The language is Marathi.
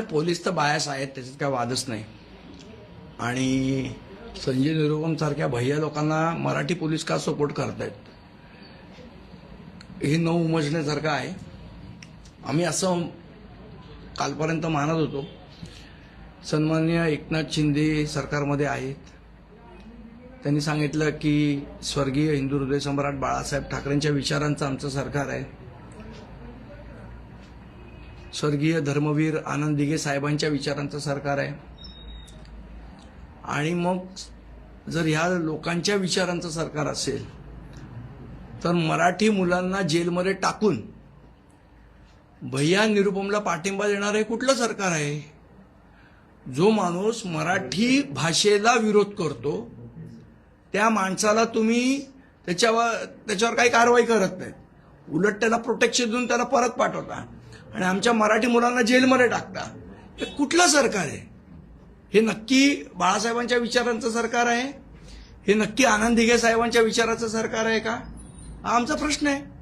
पोलीस तर बायास आहेत, त्याच्यात काय वादच नाही. आणि संजय निरुपम सारख्या भैया लोकांना मराठी पोलीस का सपोर्ट करतायत हे न उमजण्यासारखं आहे. आम्ही असं कालपर्यंत मानत होतो. सन्माननीय एकनाथ शिंदे सरकारमध्ये आहेत. त्यांनी सांगितलं की स्वर्गीय हिंदू हृदय सम्राट बाळासाहेब ठाकरेंच्या विचारांचं आमचं सरकार आहे. स्वर्गीय धर्मवीर आनंद दिघे साहेबांच्या विचारांचं सरकार आहे. आणि मग जर ह्या लोकांच्या विचारांचं सरकार असेल तर मराठी मुलांना जेलमध्ये टाकून भैया निरुपमला पाठिंबा देणार आहे कुठलं सरकार आहे? जो माणूस मराठी भाषेला विरोध करतो त्या माणसाला तुम्ही त्याच्यावर काही कारवाई करत नाहीत. उलट त्याला प्रोटेक्शन देऊन त्याला परत पाठवता आणि आमच्या मराठी मुलांना जेलमध्ये टाकता. हे कुठलं सरकार आहे? हे नक्की बाळासाहेबांच्या विचारांचं सरकार आहे? हे नक्की आनंद दिघे साहेबांच्या विचाराचं सरकार आहे का? हा आमचा प्रश्न आहे.